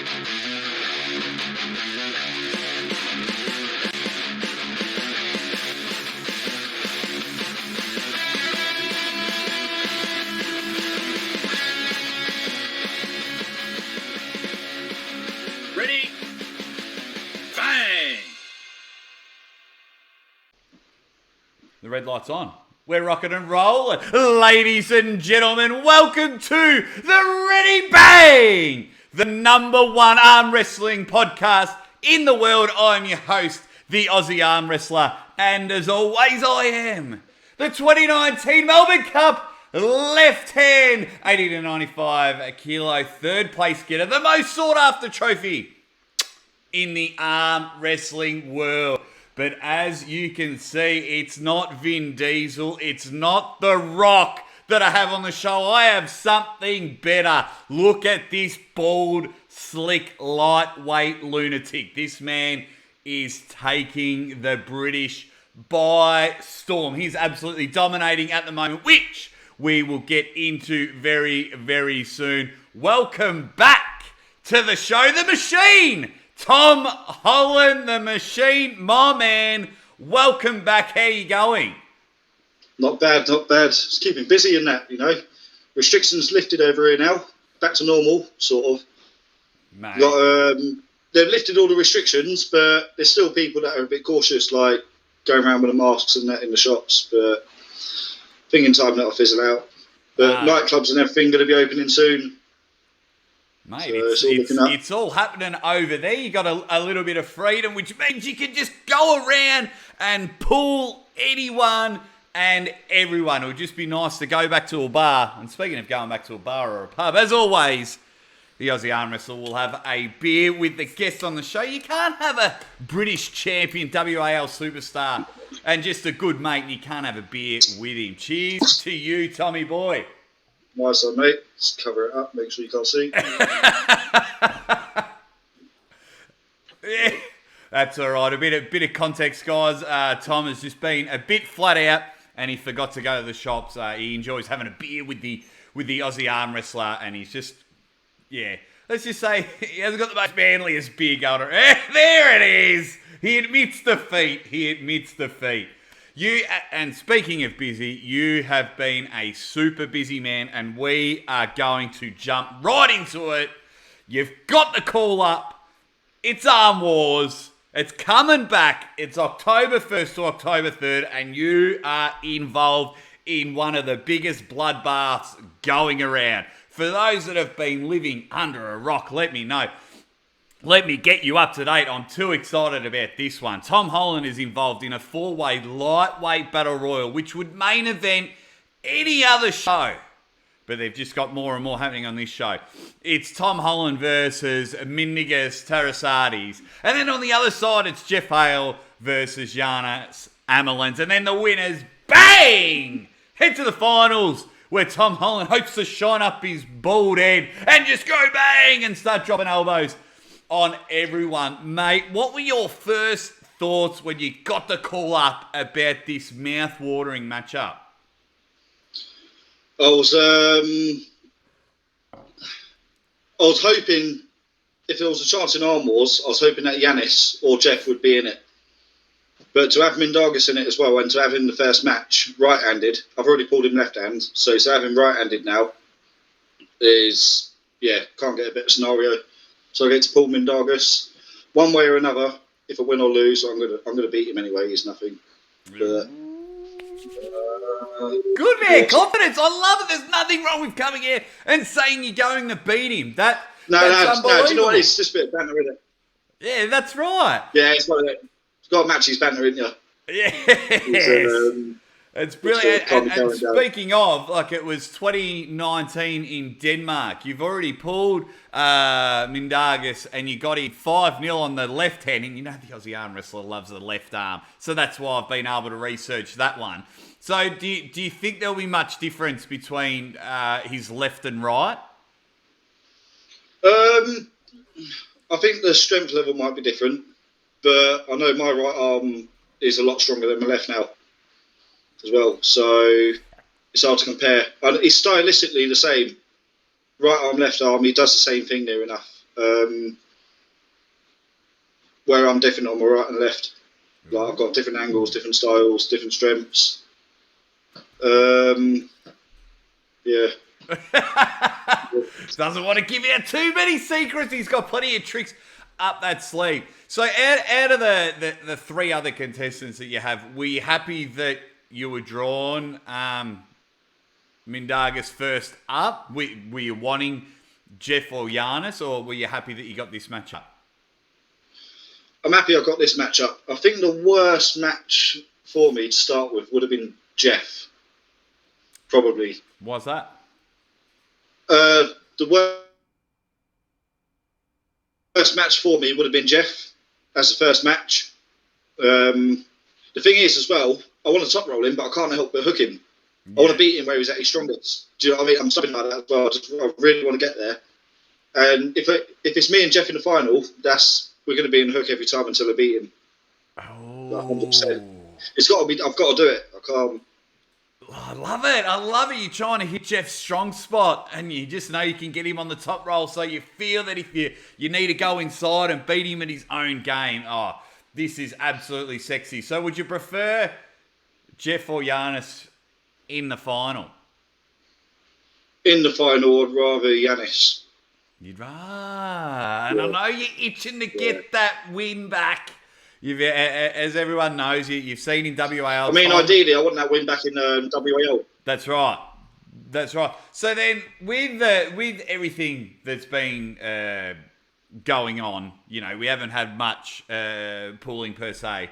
Ready? Bang! The red light's on. We're rocking and rolling. Ladies and gentlemen, welcome to the Ready Bang, the #1 arm wrestling podcast in the world. I'm your host, the Aussie ArmWrestler, and as always, I am the 2019 Melbourne Cup left hand 80 to 95 kilo third place getter, the most sought after trophy in the arm wrestling world. But as you can see, it's not Vin Diesel, it's not The Rock that I have on the show. I have something better. Look at this bald, slick, lightweight lunatic. This man is taking the British by storm. He's absolutely dominating at the moment, which we will get into very, very soon. Welcome back to the show, The Machine! Tom Holland, the Machine, my man. Welcome back. How you going? Not bad, not bad. Just keeping busy in that, you know. Restrictions lifted over here now. Back to normal, sort of. Mate. They've lifted all the restrictions, but there's still people that are a bit cautious, like going around with the masks and that in the shops. But I think in time that'll fizzle out. But nightclubs and everything going to be opening soon. Mate, it's all happening over there. You got a little bit of freedom, which means you can just go around and pull anyone and everyone. It would just be nice to go back to a bar. And speaking of going back to a bar or a pub, as always, the Aussie Arm Wrestler will have a beer with the guest on the show. You can't have a British champion, WAL superstar, and just a good mate, and you can't have a beer with him. Cheers to you, Tommy boy. Nice one, mate. Just cover it up, make sure you can't see. Yeah, that's all right. A bit of context, guys. Tom has just been a bit flat out, and he forgot to go to the shops. He enjoys having a beer with the Aussie Arm Wrestler, and he's just, yeah. Let's just say he hasn't got the most manliest beer going. There it is. He admits defeat. You, and speaking of busy, you have been a super busy man, and we are going to jump right into it. You've got the call up. It's ArmWars. It's coming back. It's October 1st to October 3rd, and you are involved in one of the biggest bloodbaths going around. For those that have been living under a rock, let me know. Let me get you up to date. I'm too excited about this one. Tom Holland is involved in a 4-way lightweight battle royal, which would main event any other show. But they've just got more and more happening on this show. It's Tom Holland versus Mindigas Tarasades. And then on the other side, it's Jeff Hale versus Giannis Amelins. And then the winners, bang! Head to the finals, where Tom Holland hopes to shine up his bald head and just go bang and start dropping elbows on everyone. Mate, what were your first thoughts when you got the call up about this mouth-watering matchup? I was hoping, if there was a chance in ArmWars, I was hoping that Giannis or Jeff would be in it. But to have Mindigas in it as well, and to have him in the first match right-handed, I've already pulled him left-hand, so to have him right-handed now is, can't get a better scenario. So I get to pull Mindigas. One way or another, if I win or lose, I'm gonna beat him anyway. He's nothing. But, good man, confidence. I love it. There's nothing wrong with coming here and saying you're going to beat him. That's unbelievable. No. Do you know what? It's just a bit of banter, isn't it? Yeah, that's right. Yeah, it's got to match his banter, isn't you? Yeah. It's brilliant. And speaking of, like, it was 2019 in Denmark. You've already pulled Mindigas and you got him 5-0 on the left hand. And you know the Aussie arm wrestler loves the left arm. So that's why I've been able to research that one. So do you think there'll be much difference between his left and right? I think the strength level might be different. But I know my right arm is a lot stronger than my left now as well, so it's hard to compare. It's stylistically the same. Right arm, left arm, he does the same thing near enough. where I'm different on my right and left. Like I've got different angles, different styles, different strengths. Yeah. Doesn't want to give you too many secrets. He's got plenty of tricks up that sleeve. So out of the three other contestants that you have, were you happy that you were drawn Mindaugas first up? Were you wanting Jeff or Giannis, or were you happy that you got this matchup? I'm happy I got this matchup. I think the worst match for me to start with would have been Jeff. Probably. Why's that? The worst match for me would have been Jeff as the first match. The thing is, as well, I want to top roll him, but I can't help but hook him. Yeah. I want to beat him where he's at his strongest. Do you know what I mean? I'm something like that as well. I really want to get there. And if it's me and Jeff in the final, we're going to be in the hook every time until I beat him. Oh, like 100%. It's got to be. I've got to do it. I can't. Oh, I love it. I love it. You're trying to hit Jeff's strong spot, and you just know you can get him on the top roll. So you feel that if you need to go inside and beat him at his own game. Oh, this is absolutely sexy. So would you prefer Jeff or Giannis in the final? In the final, I'd rather Giannis. You'd rather. And I know you're itching to get that win back. As everyone knows, you've seen in WAL. I mean, ideally, I want that win back in WAL. That's right. That's right. So then, with everything that's been going on, we haven't had much pooling per se.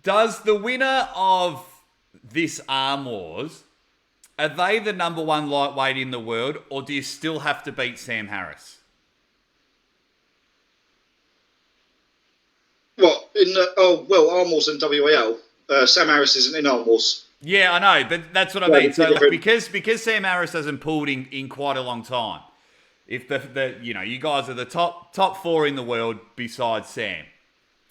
Does the winner of this ArmWars, are they the number one lightweight in the world, or do you still have to beat Sam Harris? What in ArmWars and WAL? Sam Harris isn't in ArmWars. Yeah, I know, but that's what I mean. So because Sam Harris hasn't pulled in quite a long time, if you guys are the top four in the world besides Sam,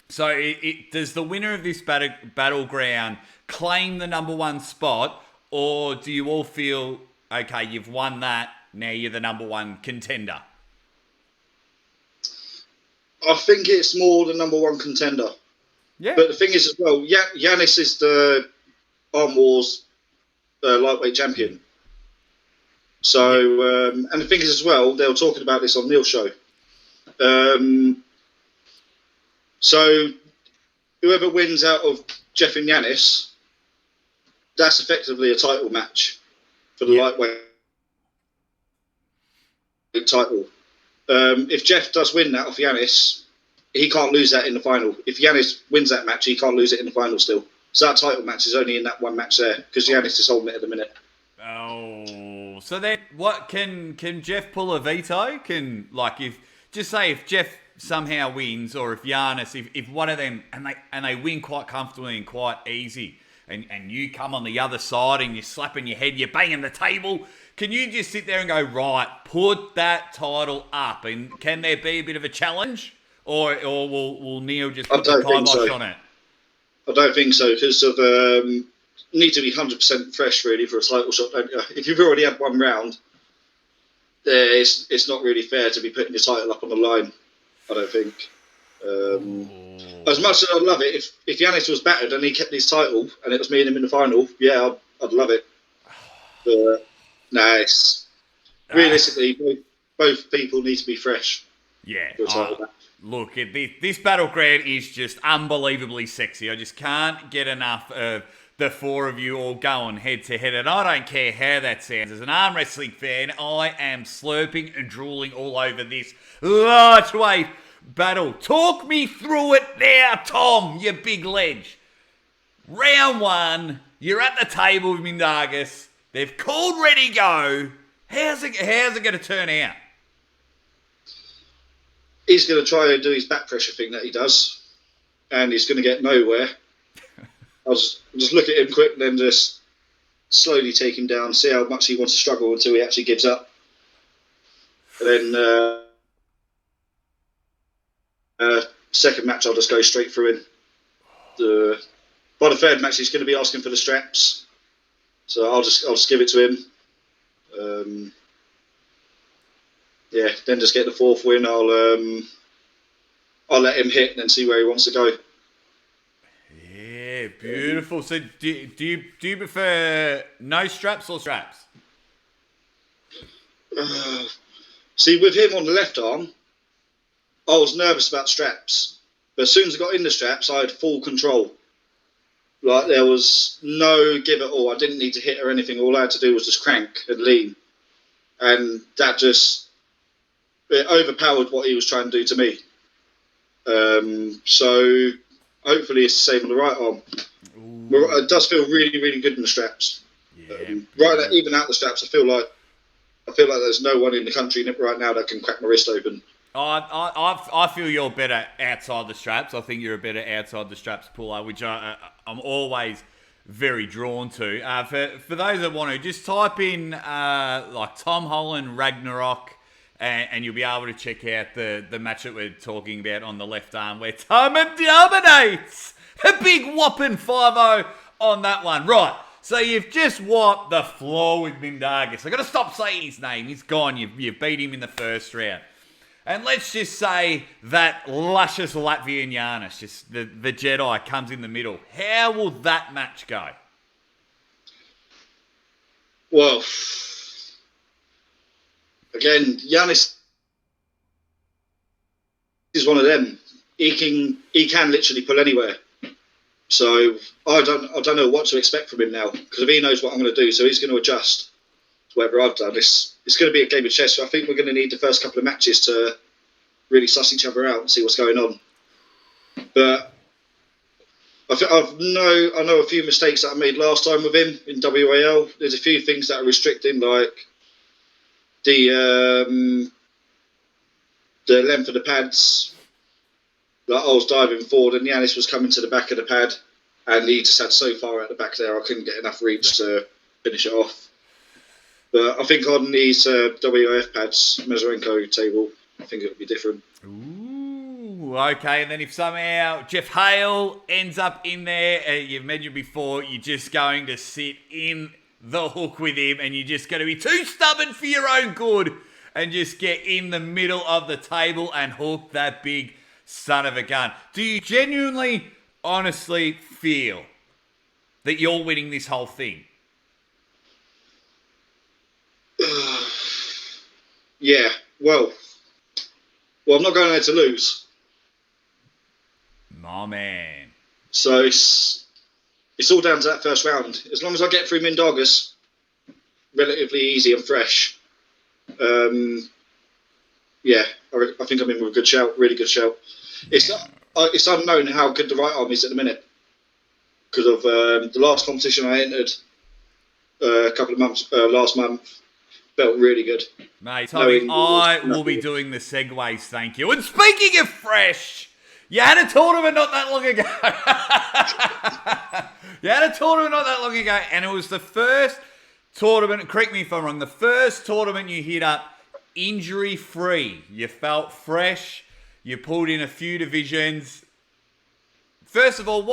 so does the winner of this battleground claim the number one spot, or do you all feel okay? You've won that. Now you're the number one contender. I think it's more the number one contender. Yeah. But the thing is as well, Giannis is the ArmWars lightweight champion. So, and the thing is as well, they were talking about this on Neil's show. So, whoever wins out of Jeff and Giannis, that's effectively a title match for the lightweight title. If Jeff does win that off Giannis, he can't lose that in the final. If Giannis wins that match, he can't lose it in the final still. So that title match is only in that one match there, because Giannis is holding it at the minute. Oh, so then what can Jeff pull a veto? If Jeff somehow wins, or if Giannis, if one of them and they win quite comfortably and quite easy, and you come on the other side and you're slapping your head, you're banging the table. Can you just sit there and go, right, put that title up? And can there be a bit of a challenge? Or will Neil just put the kibosh on it? I don't think so, because of need to be 100% fresh, really, for a title shot, don't you? If you've already had one round, it's not really fair to be putting your title up on the line, I don't think. As much as I'd love it, if Giannis was battered and he kept his title and it was me and him in the final, yeah, I'd love it. But nice. Realistically, both people need to be fresh. Yeah. Look, this battleground is just unbelievably sexy. I just can't get enough of the four of you all going head to head. And I don't care how that sounds. As an arm wrestling fan, I am slurping and drooling all over this lightweight battle. Talk me through it now, Tom, you big ledge. Round one, you're at the table with Mindaugas. They've called ready, go. How's it going to turn out? He's going to try and do his back pressure thing that he does, and he's going to get nowhere. I'll just look at him quick and then just slowly take him down, see how much he wants to struggle until he actually gives up. And then second match, I'll just go straight through him. By the third match, he's going to be asking for the straps, so I'll just give it to him. yeah, then just get the 4th win. I'll let him hit and then see where he wants to go. Yeah, beautiful. So do you prefer no straps or straps? See, with him on the left arm, I was nervous about straps. But as soon as I got in the straps, I had full control. Like, there was no give at all. I didn't need to hit or anything. All I had to do was just crank and lean. And that just... it overpowered what he was trying to do to me. So hopefully it's the same on the right arm. It does feel really, really good in the straps. Yeah, right, even out the straps, I feel like there's no one in the country right now that can crack my wrist open. I feel you're better outside the straps. I think you're a better outside the straps puller, which I'm always very drawn to. For those that want to, just type in like Tom Holland Ragnarok, and you'll be able to check out the match that we're talking about on the left arm, where Tom dominates a big whopping 5-0 on that one. Right. So you've just wiped the floor with Mindaugas. I've got to stop saying his name. He's gone. You've beat him in the first round. And let's just say that luscious Latvian Giannis, just the Jedi, comes in the middle. How will that match go? Well, again, Giannis is one of them. He can literally pull anywhere. So I don't know what to expect from him now, because if he knows what I'm going to do, so he's going to adjust to whatever I've done. It's going to be a game of chess. So I think we're going to need the first couple of matches to really suss each other out and see what's going on. But I know a few mistakes that I made last time with him in WAL. There's a few things that are restricting, like the length of the pads. Like, I was diving forward and Giannis was coming to the back of the pad, and he just had so far out the back there I couldn't get enough reach to finish it off. But I think on these WAF pads, Mazurenko table, I think it would be different. Ooh, okay. And then if somehow Jeff Hale ends up in there, you've mentioned before, you're just going to sit in the hook with him, and you're just going to be too stubborn for your own good and just get in the middle of the table and hook that big son of a gun. Do you genuinely, honestly feel that you're winning this whole thing? Yeah, well, I'm not going there to lose. My man. So it's all down to that first round. As long as I get through Mindaugas, relatively easy and fresh. Yeah, I think I'm in with a good shout, really good shout. It's unknown how good the right arm is at the minute, because of the last competition I entered a couple of months last month. Felt really good. Mate, Tommy, I will be doing the segues, thank you. And speaking of fresh, you had a tournament not that long ago. And it was the first tournament, correct me if I'm wrong, the first tournament you hit up injury-free. You felt fresh. You pulled in a few divisions. First of all,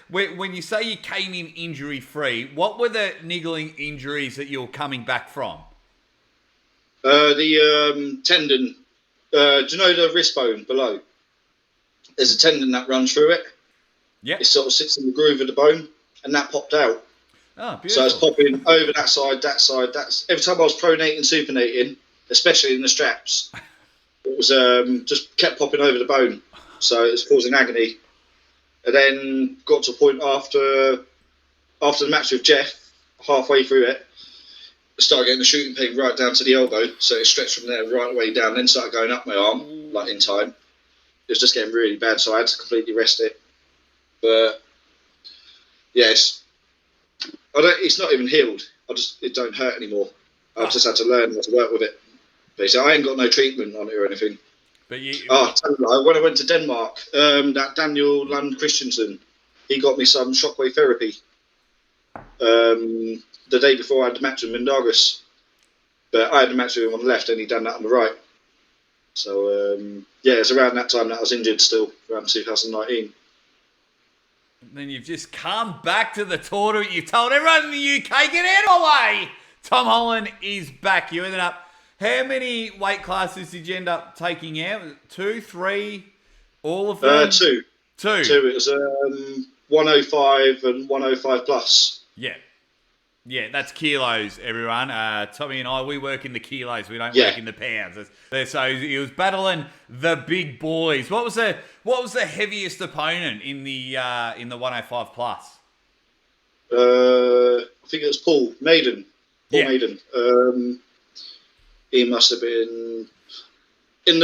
when you say you came in injury-free, what were the niggling injuries that you were coming back from? The tendon. Do you know the wrist bone below? There's a tendon that runs through it. Yeah. It sort of sits in the groove of the bone, and that popped out. Oh, beautiful. So it's popping over that side. Every time I was pronating, supinating, especially in the straps, it was just kept popping over the bone. So it was causing agony. And then got to a point after the match with Jeff, halfway through it, I started getting the shooting pain right down to the elbow, so it stretched from there right away down, then started going up my arm, like in time. It was just getting really bad, so I had to completely rest it. But yeah, it's not even healed. It don't hurt anymore. I've just had to learn how to work with it. Basically, I ain't got no treatment on it or anything. But when I went to Denmark, that Daniel Lund Christensen, he got me some shockwave therapy. The day before I had the match with Mindaugas. But I had the match with him on the left and he'd done that on the right. So, yeah, it's around that time that I was injured still, around 2019. And then you've just come back to the tournament. You've told everyone in the UK, get out of the way. Tom Holland is back. You ended up How many weight classes did you end up taking out? 2, 3, all of them? Two. 2. It was 105 and 105 plus. Yeah. Yeah, that's kilos, everyone. Tommy and I, we work in the kilos. We don't Yeah. work in the pounds. So he was battling the big boys. What was the heaviest opponent in the 105 plus? I think it was Paul Maiden. Maiden. He must have been Dean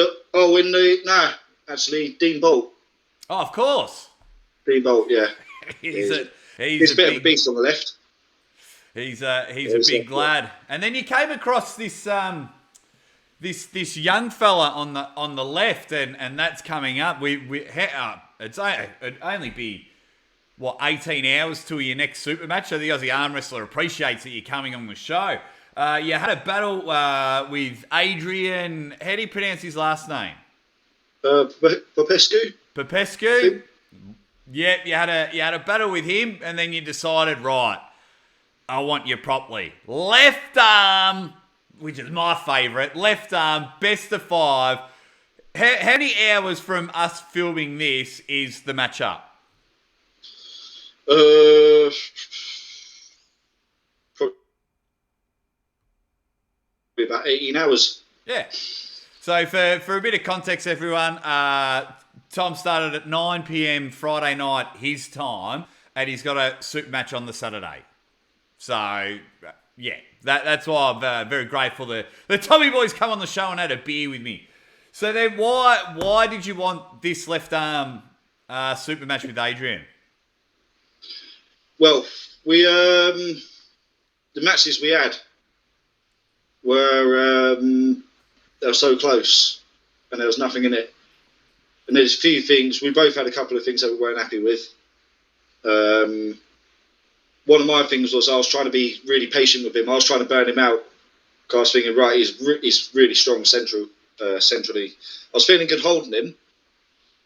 Bolt. Oh, of course. Dean Bolt, yeah. he's a bit of a beast on the left. He's a big lad. And then you came across this this young fella on the left, and that's coming up. It'd only be 18 hours till your next super match. So the Aussie ArmWrestler appreciates that you're coming on the show. You had a battle with Adrian. How do you pronounce his last name? Popescu. Popescu. Yeah, you had a battle with him, and then you decided, right, I want you properly. Left arm, which is my favourite. Left arm, best of 5. How many hours from us filming this is the match up? Probably about 18 hours. Yeah. So for a bit of context, everyone, Tom started at 9 p.m. Friday night, his time, and he's got a super match on the Saturday. So, yeah, that's why I'm very grateful that the Tommy boys come on the show and had a beer with me. So then why did you want this left arm super match with Adrian? Well, we the matches we had were they were so close, and there was nothing in it. And there's a few things we both had a couple of things that we weren't happy with. One of my things was I was trying to be really patient with him. I was trying to burn him out because I was thinking, right, he's really strong centrally. I was feeling good holding him.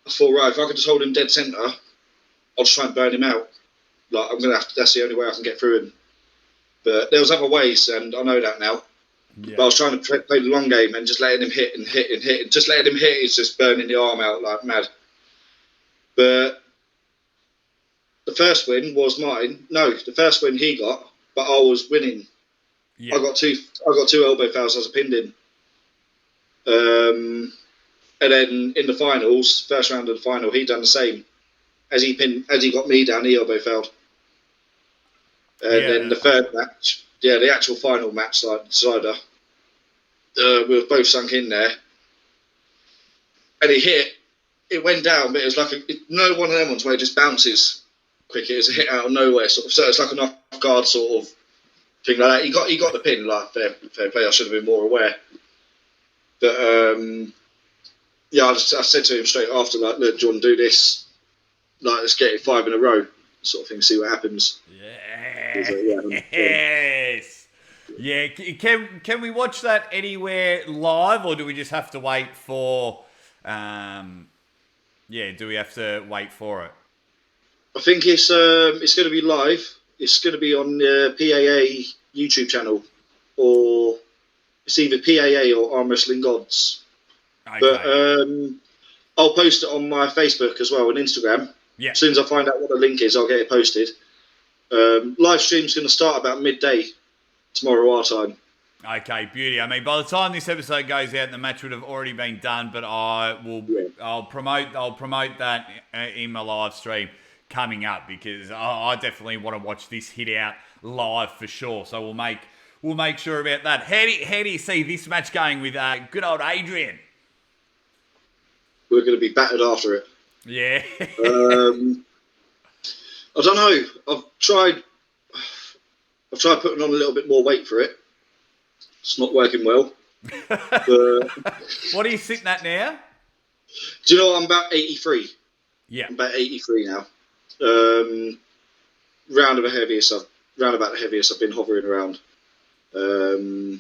I thought, right, if I could just hold him dead centre, I'll just try and burn him out. Like I'm gonna have to, that's the only way I can get through him. But there was other ways, and I know that now. Yeah. But I was trying to play the long game and just letting him hit and hit and hit. And just letting him hit is just burning the arm out like mad. But the first win was mine. No, the first win he got, but I was winning. Yeah. I got two elbow fouls as I pinned him. And then in the finals, first round of the final, he done the same. As he got me down, he elbow fouled. And then the third match, the actual final match, like decider, we were both sunk in there. And he hit, it went down, but it was like no one of them ones where it just bounces quick. It was a hit out of nowhere, sort of. So it's like an off guard sort of thing like that. He got the pin, like fair play. I should have been more aware. But I said to him straight after, like, look, do you want to do this? Like, let's get it 5 in a row, sort of thing. See what happens. Yes. Yeah. Can we watch that anywhere live, or do we just have to wait for? Do we have to wait for it? I think it's going to be live. It's going to be on the PAA YouTube channel, or it's either PAA or Armwrestling Gods. Okay. But I'll post it on my Facebook as well and Instagram. Yeah. As soon as I find out what the link is, I'll get it posted. Live stream's going to start about midday tomorrow our time. Okay, beauty. I mean, by the time this episode goes out, the match would have already been done. But I'll promote that in my live stream coming up, because I definitely want to watch this hit out live for sure. So we'll make sure about that. How do you see this match going with good old Adrian? We're going to be battered after it. Yeah. I don't know. I've tried putting on a little bit more weight for it. It's not working well. What are you sitting at now? Do you know what? I'm about 83. Yeah. I'm about 83 now. Round about the heaviest I've been hovering around. I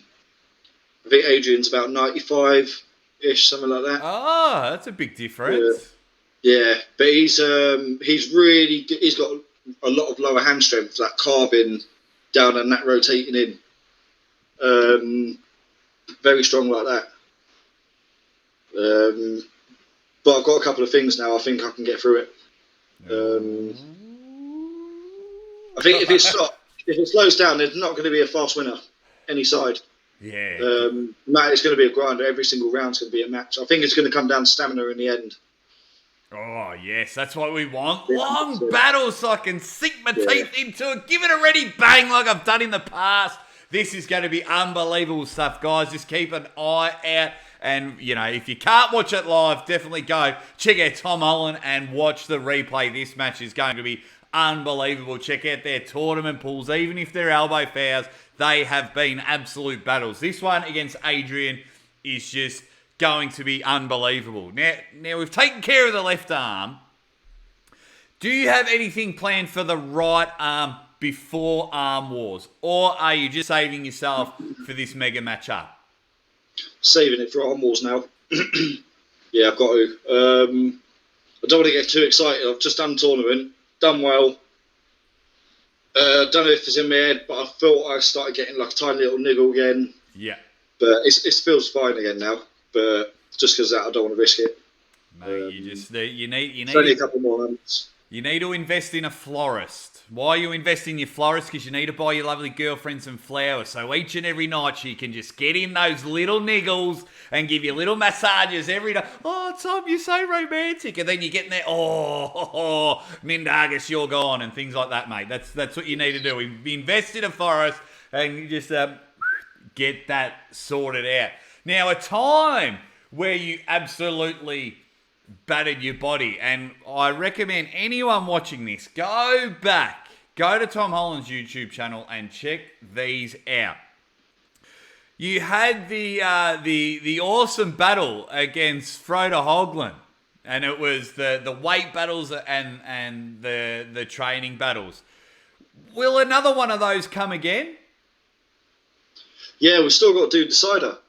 think Adrian's about 95-ish, something like that. Oh, that's a big difference. Yeah, but he's really good. He's got a lot of lower hand strength, like carving down and that rotating in. very strong like that. But I've got a couple of things now. I think I can get through it. I think if it slows down, there's not going to be a fast winner any side. Yeah. Matt, it's going to be a grinder. Every single round's going to be a match. I think it's going to come down to stamina in the end. Oh, yes, that's what we want. Long battles so I can sink my teeth into it. Give it a ready bang like I've done in the past. This is going to be unbelievable stuff, guys. Just keep an eye out. And, you know, if you can't watch it live, definitely go check out Tom Holland and watch the replay. This match is going to be unbelievable. Check out their tournament pools. Even if they're elbow fouls, they have been absolute battles. This one against Adrian is just going to be unbelievable. Now we've taken care of the left arm. Do you have anything planned for the right arm before ArmWars? Or are you just saving yourself for this mega matchup? Saving it for ArmWars now. Yeah, I've got to. I don't want to get too excited. I've just done the tournament, done well. Don't know if it's in my head, but I thought I started getting like a tiny little niggle again. Yeah. But it feels fine again now. But just because of that, I don't want to risk it. Mate, you need only a couple more months. You need to invest in a florist. Why you invest in your florist? Because you need to buy your lovely girlfriend some flowers. So each and every night she can just get in those little niggles and give you little massages every day. Oh, Tom, you're so romantic. And then you get in there, Mindargus, you're gone, and things like that, mate. That's what you need to do. Invest in a florist and you just get that sorted out. Now, a time where you absolutely battered your body, and I recommend anyone watching this, go to Tom Holland's YouTube channel and check these out. You had the awesome battle against Frodo Hoagland, and it was the weight battles and the training battles. Will another one of those come again? Yeah, we've still got to do Decider.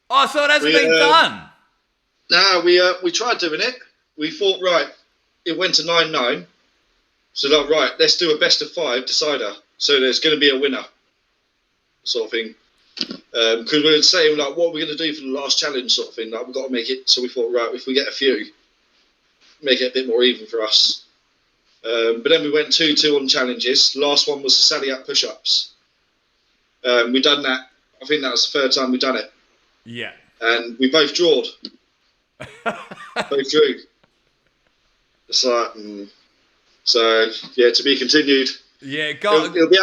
Oh, so it hasn't been done? No, we tried doing it. We thought, right, it went to 9-9. So, like, right, let's do a best of 5 decider. So there's going to be a winner, sort of thing. Because we were saying, like, what are we going to do for the last challenge, sort of thing. Like, we've got to make it. So we thought, right, if we get a few, make it a bit more even for us. But then we went 2-2 on challenges. Last one was the Sally Up push-ups. We done that. I think that was the third time we done it. Yeah. And we both drawed. Both drew. It's like, so yeah, to be continued. Yeah, it'll be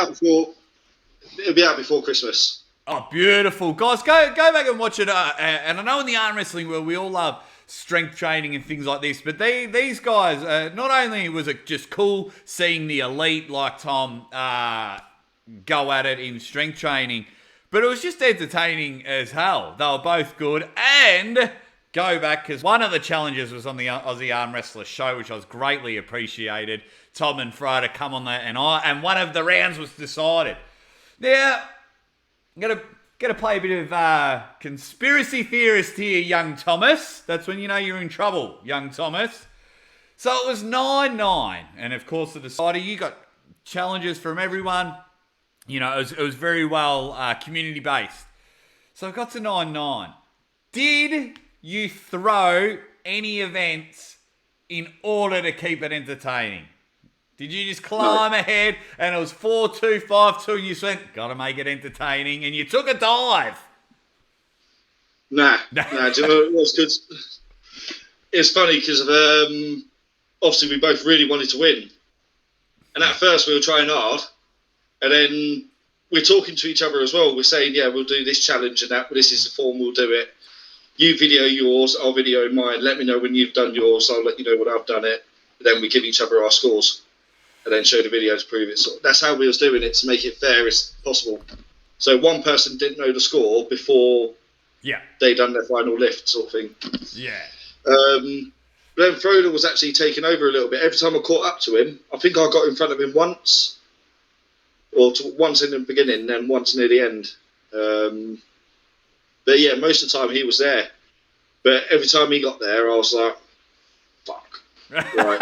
out before Christmas. Oh, beautiful, guys! Go back and watch it. And I know in the arm wrestling world we all love strength training and things like this, but these guys, not only was it just cool seeing the elite like Tom go at it in strength training, but it was just entertaining as hell. They were both good. And go back, because one of the challenges was on the Aussie ArmWrestler show, which I was greatly appreciated. Tom and Frodo come on there, and one of the rounds was decided. Now, I'm gonna play a bit of conspiracy theorist here, young Thomas. That's when you know you're in trouble, young Thomas. So it was 9-9, and of course the decider, you got challenges from everyone. You know, it was very well community-based. So it got to 9-9. Did you throw any events in order to keep it entertaining? Did you just climb ahead and it was 4-2, 5-2 and you went, gotta make it entertaining, and you took a dive? Nah. Do you know what it was? Because it's funny because obviously we both really wanted to win. And at first we were trying hard. And then we're talking to each other as well. We're saying, yeah, we'll do this challenge and that. This is the form, we'll do it. You video yours, I'll video mine. Let me know when you've done yours. I'll let you know when I've done it. Then we give each other our scores. And then show the video to prove it. So that's how we was doing it, to make it fair as possible. So one person didn't know the score before they done their final lift, sort of thing. Yeah. Then Frodo was actually taking over a little bit. Every time I caught up to him, I think I got in front of him once. Or once in the beginning, and then once near the end. But yeah, most of the time he was there. But every time he got there, I was like, fuck. Right.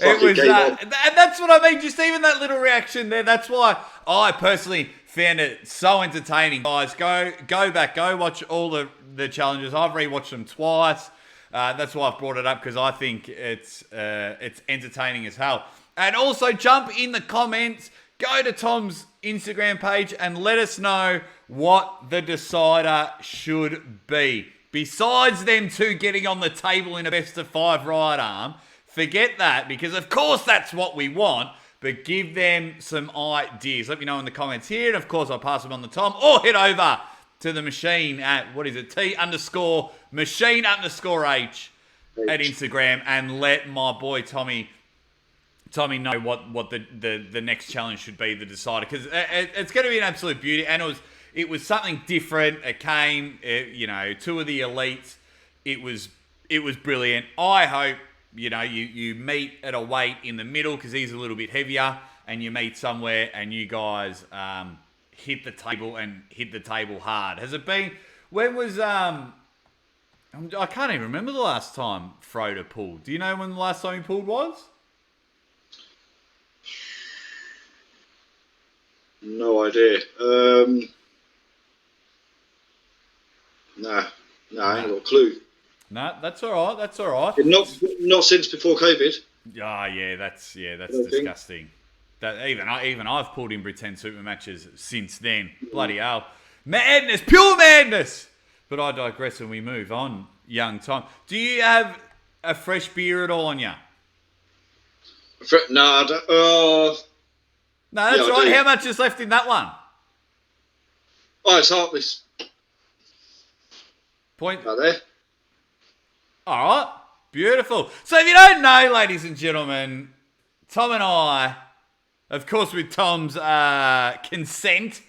It was and that's what I mean, just even that little reaction there. That's why I personally Found it so entertaining, guys. Go back, go watch all the challenges. I've rewatched them twice. That's why I've brought it up, because I think it's entertaining as hell. And also jump in the comments. Go to Tom's Instagram page and let us know what the decider should be. Besides them two getting on the table in a best of 5 right arm, forget that, because of course that's what we want, but give them some ideas. Let me know in the comments here, and of course I'll pass them on to Tom, or head over to the machine at, T_machine_H at Instagram, and let my boy Tommy know what the next challenge should be, the decider, because it's going to be an absolute beauty. And it was something different. It came, two of the elites. It was brilliant. I hope you meet at a weight in the middle, because he's a little bit heavier, and you meet somewhere and you guys hit the table hard. Has it been? When was I can't even remember the last time Froda pulled. Do you know when the last time he pulled was? No idea. Nah, I ain't got a clue. No, that's all right. Not since before COVID. That's disgusting. That even I've pulled in pretend super matches since then. Bloody hell, madness, pure madness. But I digress, and we move on. Young Tom, do you have a fresh beer at all on you? No, I don't. No, that's right. How much is left in that one? Oh, it's Heartless. Point. Right there. All right. Beautiful. So if you don't know, ladies and gentlemen, Tom and I, of course with Tom's consent,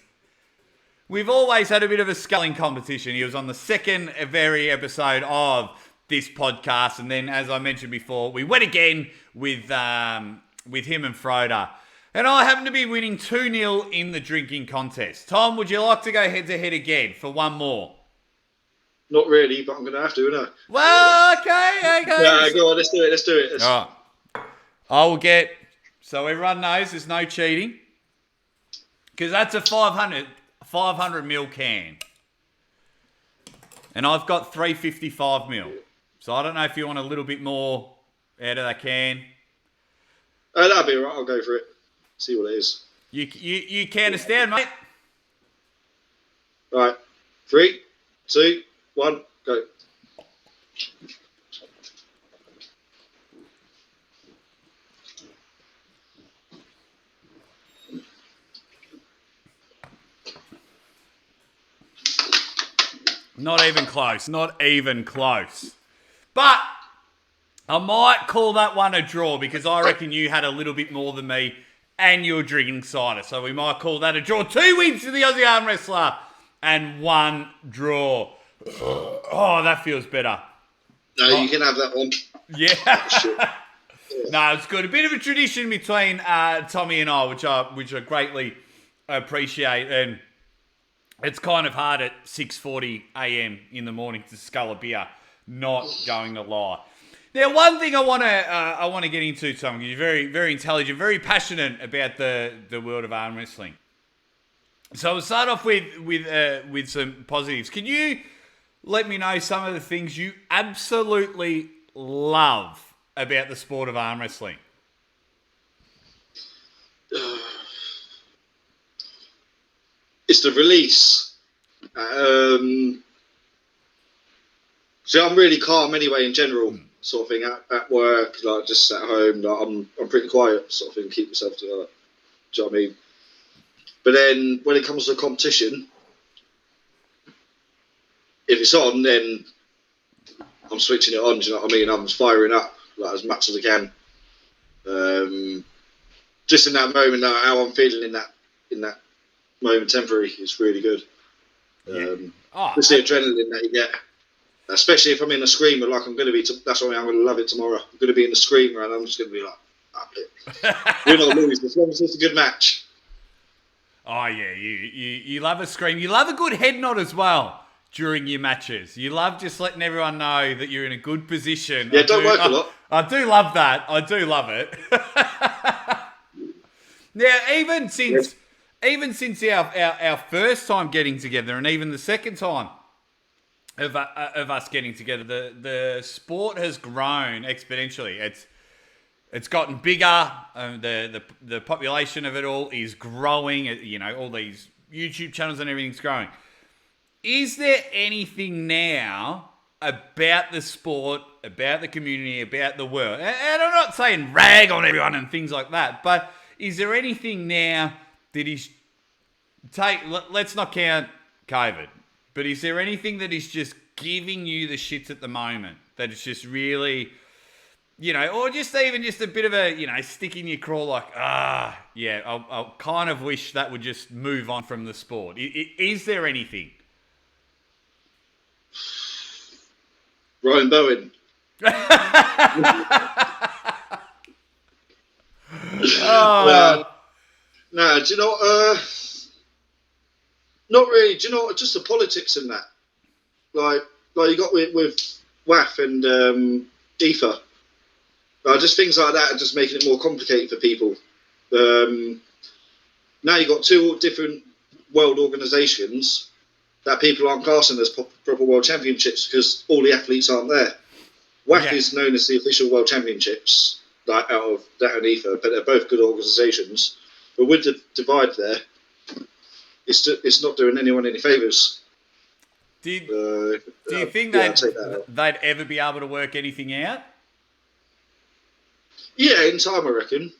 we've always had a bit of a sculling competition. He was on the second very episode of this podcast. And then, as I mentioned before, we went again with him and Froda. And I happen to be winning 2-0 in the drinking contest. Tom, would you like to go head-to-head again for one more? Not really, but I'm going to have to, aren't I? Well, okay. Yeah, go on, let's do it. All right. I will get... So everyone knows there's no cheating. Because that's a 500ml can. And I've got 355ml. So I don't know if you want a little bit more out of that can. That'll be all right, I'll go for it. See what it is. You can understand, mate. Right. 3, 2, 1, go. Not even close. But I might call that one a draw, because I reckon you had a little bit more than me and you're drinking cider. So we might call that a draw. 2 wins for the Aussie ArmWrestler and 1 draw. Oh, that feels better. No, you can have that one. Yeah. No, it's good. A bit of a tradition between Tommy and I, which I greatly appreciate. And it's kind of hard at 6:40 a.m. in the morning to scull a beer, not going to lie. Now, one thing I want to get into, Tom, because you're very, very intelligent, very passionate about the world of arm wrestling. So we'll start off with some positives. Can you let me know some of the things you absolutely love about the sport of arm wrestling? It's the release. So I'm really calm anyway in general, sort of thing, at work, like just at home, like I'm pretty quiet, sort of thing, keep myself to that. Do you know what I mean? But then when it comes to a competition, if it's on, then I'm switching it on, do you know what I mean? I'm firing up like as much as I can. Just in that moment, how I'm feeling in that moment, temporary, it's really good. Just the adrenaline that you get, especially if I'm in a screamer, like I'm going to be. That's why I'm going to love it tomorrow. I'm going to be in the screamer, and I'm just going to be like, win or lose, as long as it's a good match. Oh yeah, you love a scream. You love a good head nod as well during your matches. You love just letting everyone know that you're in a good position. Yeah, don't work a lot. I do love that. I do love it. Now, even since even since our first time getting together, and even the second time of us getting together, the sport has grown exponentially. It's gotten bigger. The population of it all is growing. You know, all these YouTube channels and everything's growing. Is there anything now about the sport, about the community, about the world? And I'm not saying rag on everyone and things like that, but is there anything now that is let's not count COVID, but is there anything that is just giving you the shits at the moment that is just really, you know, or just even just a bit of a, you know, stick in your craw like, yeah, I'll kind of wish that would just move on from the sport. Is there anything? Ryan Bowen. No, do you know? Not really. Do you know? Just the politics in that, like you got with WAF and DIFA. Just things like that are just making it more complicated for people. Now you've got two different world organisations that people aren't classing as proper world championships because all the athletes aren't there. WAF is known as the official world championships, like out of that and IFA, but they're both good organisations. But with the divide there, it's not doing anyone any favours. Do you think they'd ever be able to work anything out? Yeah, in time, I reckon.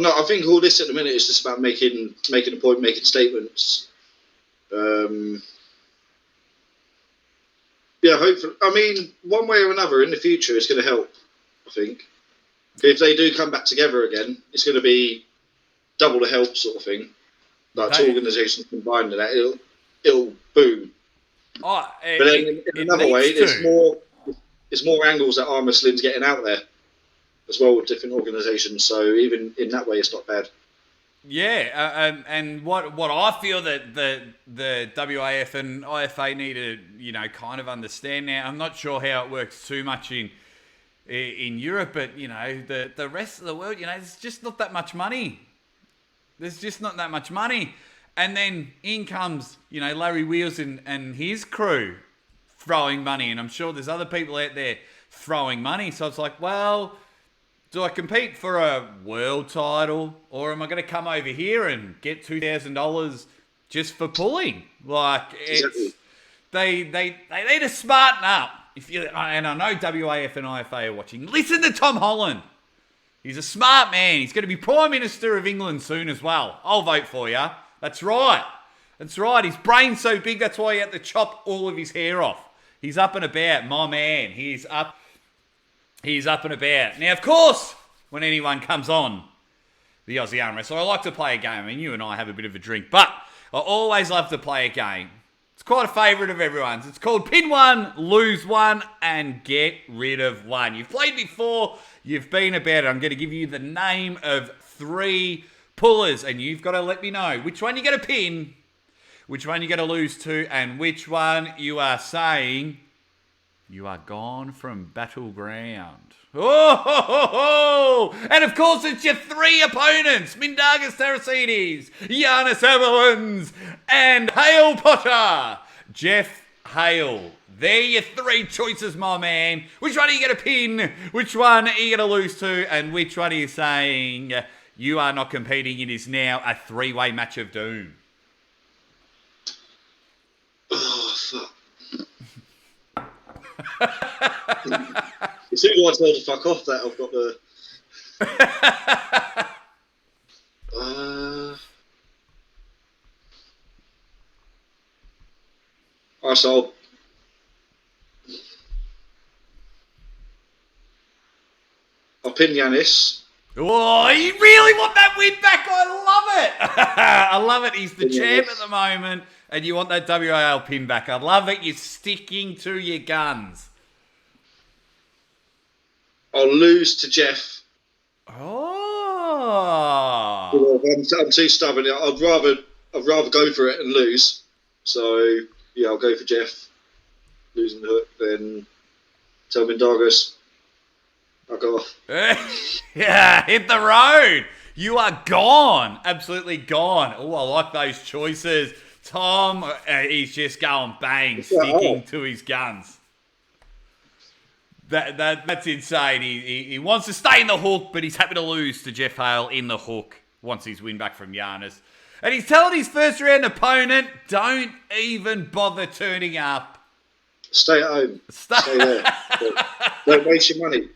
I think all this at the minute is just about making a point, making statements. Yeah, hopefully. I mean, one way or another in the future, it's going to help. I think if they do come back together again, it's going to be double the help sort of thing. Like two organisations combined, and that it'll boom. But then in another way, there's more angles that ArmWrestling's getting out there as well with different organisations. So even in that way, it's not bad. Yeah, and what I feel that the WAF and IFA need to, you know, kind of understand now. I'm not sure how it works too much in Europe, but you know, the rest of the world, you know, there's just not that much money. There's just not that much money. And then in comes, you know, Larry Wheels and his crew throwing money, and I'm sure there's other people out there throwing money. So it's like, well, do I compete for a world title, or am I going to come over here and get $2,000 just for pulling? Like, it's, they need to smarten up. And I know WAF and IFA are watching. Listen to Tom Holland. He's a smart man. He's going to be Prime Minister of England soon as well. I'll vote for you. That's right. That's right. His brain's so big, that's why he had to chop all of his hair off. He's up and about, my man. He's up and about. Now, of course, when anyone comes on the Aussie ArmWrestler, I like to play a game. I mean, you and I have a bit of a drink, but I always love to play a game. It's quite a favourite of everyone's. It's called Pin One, Lose One, and Get Rid of One. You've played before. You've been about it. I'm going to give you the name of 3 pullers, and you've got to let me know which one you're going to pin, which one you're going to lose to, and which one you are saying you are gone from battleground. Oh! And of course, it's your 3 opponents: Mindaugas Tarasidis, Giannis Avalons, and Hale Potter. Jeff Hale. They're your 3 choices, my man. Which one are you going to pin? Which one are you going to lose to? And which one are you saying you are not competing? It is now a 3-way match of doom. Oh, fuck. It's who I told to fuck off that I've got the... Alright, so I'll pin Giannis. Oh, you really want that win back? I love it. I love it. He's the champ at the moment, and you want that WAL pin back. I love it. You're sticking to your guns. I'll lose to Jeff. Oh. I'm too stubborn. I'd rather go for it and lose. So yeah, I'll go for Jeff. Losing the hook, then tell Mindaugas, I'll go off. Yeah, hit the road. You are gone. Absolutely gone. Oh, I like those choices. Tom, he's just going bang, sticking to his guns. That's insane. He wants to stay in the hook, but he's happy to lose to Jeff Hale in the hook once he's win back from Giannis. And he's telling his first round opponent, don't even bother turning up. Stay at home. Stay there. Don't waste your money.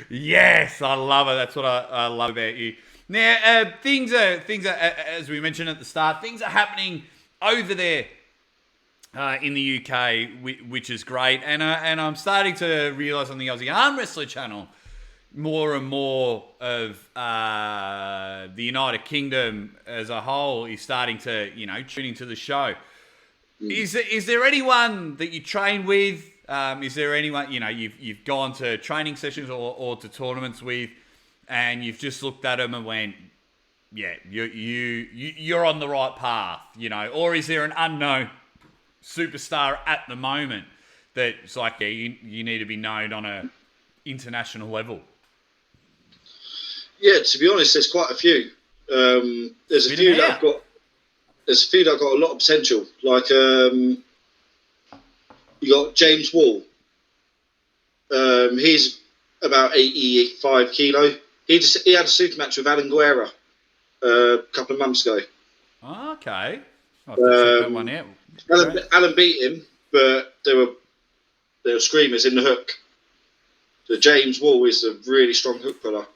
Yes, I love it. That's what I love about you. Now, things are, as we mentioned at the start, things are happening over there in the UK, which is great. And I'm starting to realise on the Aussie ArmWrestler channel, more and more of the United Kingdom as a whole is starting to, tune into the show. Is there anyone that you train with? Is there anyone, you've gone to training sessions or to tournaments with, and you've just looked at them and went, yeah, you're on the right path, or is there an unknown superstar at the moment that's like, yeah, you need to be known on a international level? Yeah, to be honest, there's quite a few. There's a few that I've got. There's a few that have got a lot of potential. Like you got James Wall. He's about 85 kilo. He had a super match with Alan Guerra a couple of months ago. Oh, okay. I'll have to check that one out. Alan beat him, but there were screamers in the hook. So James Wall is a really strong hook puller.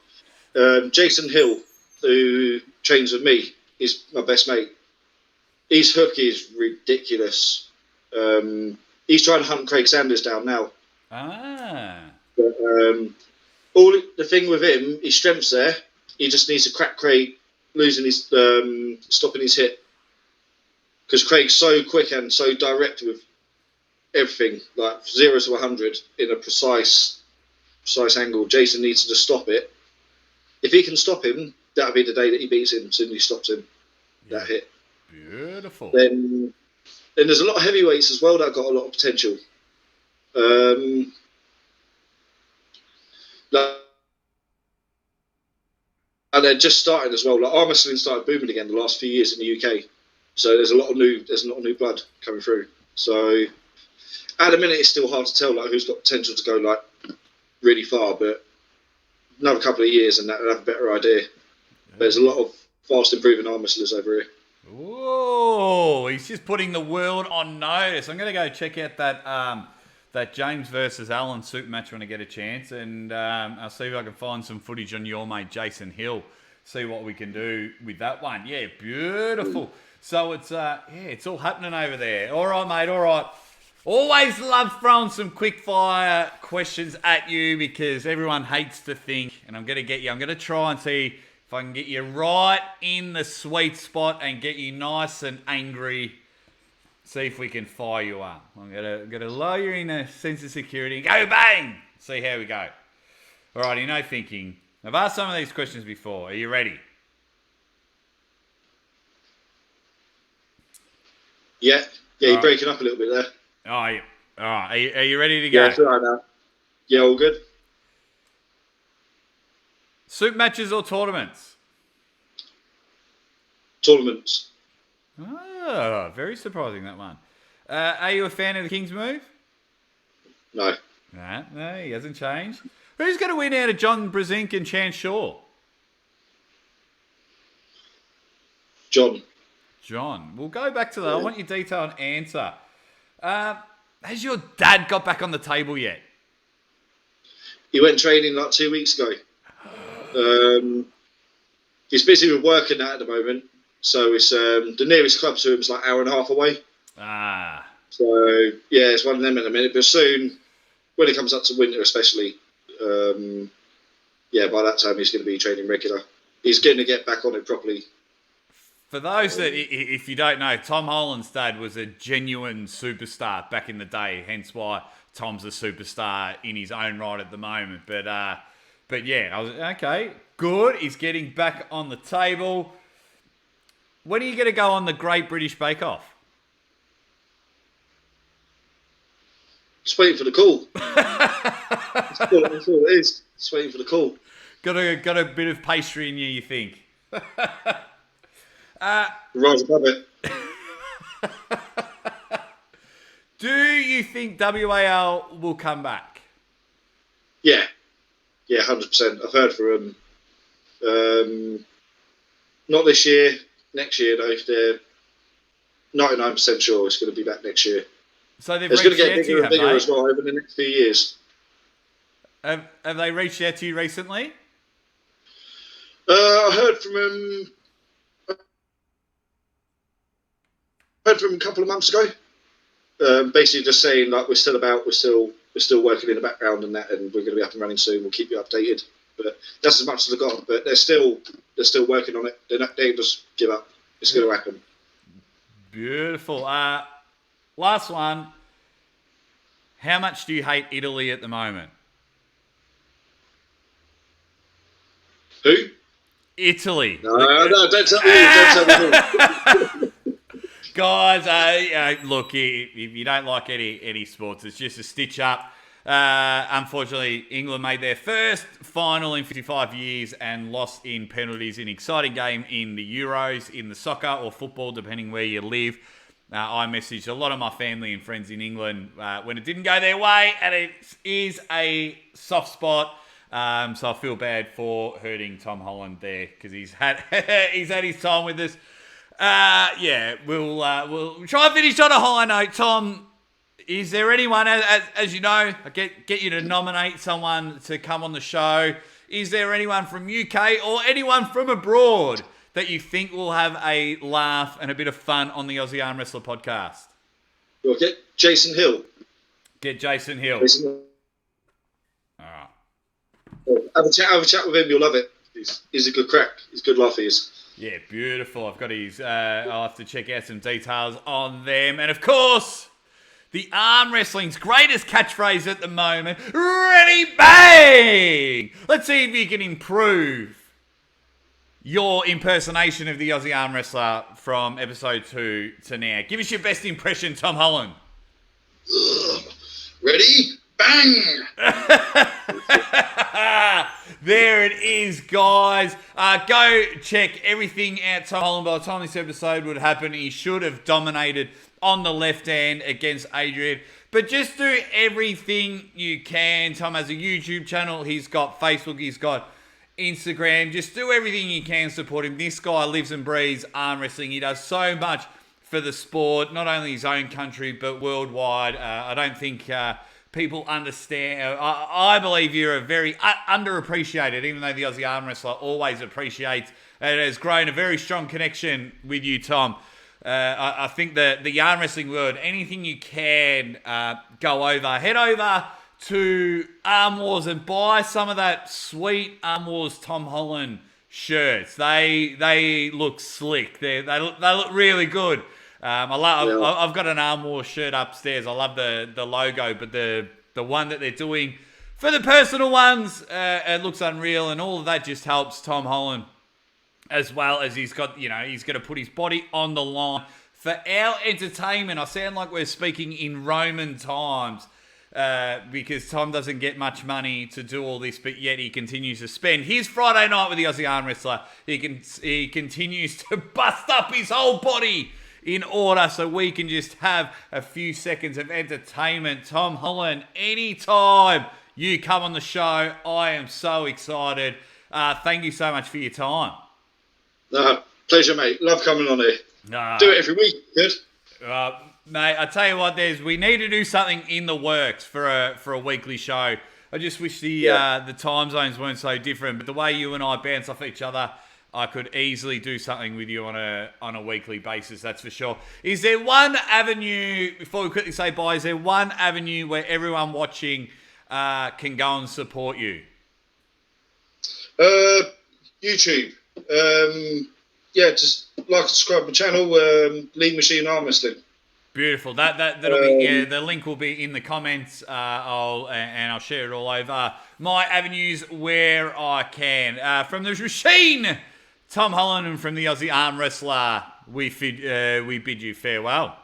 Jason Hill, who trains with me, is my best mate. His hook is ridiculous. He's trying to hunt Craig Sanders down now. But, the thing with him, his strength's there. He just needs to crack Craig, losing his, stopping his hit. Because Craig's so quick and so direct with everything, like 0 to 100 in a precise angle. Jason needs to just stop it. If he can stop him, that'll be the day that he beats him. As soon as he stops him, that hit. Beautiful. Then there's a lot of heavyweights as well that got a lot of potential. And they're just starting as well. Like Armwrestling started booming again the last few years in the UK. So there's a lot of new blood coming through. So at the minute, it's still hard to tell like who's got potential to go like really far, but another couple of years and that'll have a better idea. There's a lot of fast improving arm wrestlers over here. Oh, he's just putting the world on notice. I'm going to go check out that James versus Alan super match when I get a chance, and I'll see if I can find some footage on your mate Jason Hill. See what we can do with that one. Yeah, beautiful. So it's all happening over there. All right, mate. All right. Always love throwing some quick fire questions at you because everyone hates to think, and I'm going to get you. I'm going to try and see if I can get you right in the sweet spot and get you nice and angry. See if we can fire you up. I'm going to lower you in a sense of security and go bang. See how we go. All right, no thinking. I've asked some of these questions before. Are you ready? Yeah, you're breaking up a little bit there. Oh, yeah. All right. Are you ready to go? Yeah, it's all right now. Yeah, all good. Soup matches or tournaments? Tournaments. Oh, very surprising, that one. Are you a fan of the King's Move? No. No, he hasn't changed. Who's going to win out of John Brezink and Chance Shaw? John. We'll go back to that. I want your detailed answer. Has your dad got back on the table yet? He went training like 2 weeks ago. He's busy with work and that at the moment. So it's the nearest club to him is like an hour and a half away. So yeah, it's one of them in a minute. But soon, when it comes up to winter especially, by that time he's going to be training regular. He's going to get back on it properly. For those that, if you don't know, Tom Holland's dad was a genuine superstar back in the day. Hence why Tom's a superstar in his own right at the moment. But yeah, I was okay. Good. He's getting back on the table. When are you going to go on the Great British Bake Off? Just waiting for the call. That's all it is. Just waiting for the call. got a bit of pastry in you think? Rise above it. Do you think WAL will come back? Yeah, 100%. I've heard from them. Not this year. Next year, though. They're 99% sure it's going to be back next year. So they've it's going reached to get out to you, bigger and bigger have as well over the next few years. Have they reached out to you recently? I heard from them. A couple of months ago. Basically, just saying like we're still working in the background and that, and we're going to be up and running soon. We'll keep you updated. But that's as much as I got. But they're still working on it. They don't just give up. It's going to happen. Beautiful. Last one. How much do you hate Italy at the moment? Who? Italy. No, don't tell me. Don't tell me. Guys, look, if you don't like any sports, it's just a stitch up. Unfortunately, England made their first final in 55 years and lost in penalties in an exciting game in the Euros, in the soccer or football, depending where you live. I messaged a lot of my family and friends in England when it didn't go their way, and it is a soft spot. So I feel bad for hurting Tom Holland there because he's had his time with us. We'll try and finish on a high note. Tom, is there anyone, as you know, I get you to nominate someone to come on the show. Is there anyone from UK or anyone from abroad that you think will have a laugh and a bit of fun on the Aussie ArmWrestler podcast? We'll get Jason Hill. Get Jason Hill. All right. Have a chat with him. You'll love it. He's a good crack. He's a good laugh. He is. Yeah, beautiful. I've got his. I'll have to check out some details on them, and of course, the arm wrestling's greatest catchphrase at the moment: "Ready, bang!" Let's see if you can improve your impersonation of the Aussie Arm Wrestler from episode 2 to now. Give us your best impression, Tom Holland. Ready, bang! There it is, guys. Go check everything out. Tom Holland, by the time this episode would happen, he should have dominated on the left hand against Adrian. But just do everything you can. Tom has a YouTube channel. He's got Facebook. He's got Instagram. Just do everything you can to support him. This guy lives and breathes arm wrestling. He does so much for the sport, not only his own country, but worldwide. I don't think people understand. I believe you're a very underappreciated, even though the Aussie Arm Wrestler always appreciates. It has grown a very strong connection with you, Tom. I think that the arm wrestling world, anything you can, go over. Head over to ArmWars and buy some of that sweet ArmWars Tom Holland shirts. They look slick. They look really good. I've got an ArmWars shirt upstairs. I love the logo, but the one that they're doing for the personal ones, it looks unreal, and all of that just helps Tom Holland, as well as he's going to put his body on the line for our entertainment. I sound like we're speaking in Roman times, because Tom doesn't get much money to do all this, but yet he continues to spend his Friday night with the Aussie Arm Wrestler. He continues to bust up his whole body in order so we can just have a few seconds of entertainment. Tom Holland, anytime you come on the show, I am so excited. Thank you so much for your time. No, pleasure, mate. Love coming on here. Do it every week. Good. Mate, I tell you what, we need to do something in the works for a weekly show. I just wish the time zones weren't so different, but the way you and I bounce off each other, I could easily do something with you on a weekly basis, that's for sure. Is there one avenue, before we quickly say bye, is there one avenue where everyone watching can go and support you? YouTube. Just like subscribe to my channel, Lean Machine Arm Wrestling. Beautiful. That'll be the link will be in the comments. I'll share it all over my avenues where I can. From the machine, Tom Holland, and from the Aussie Arm Wrestler, we bid you farewell.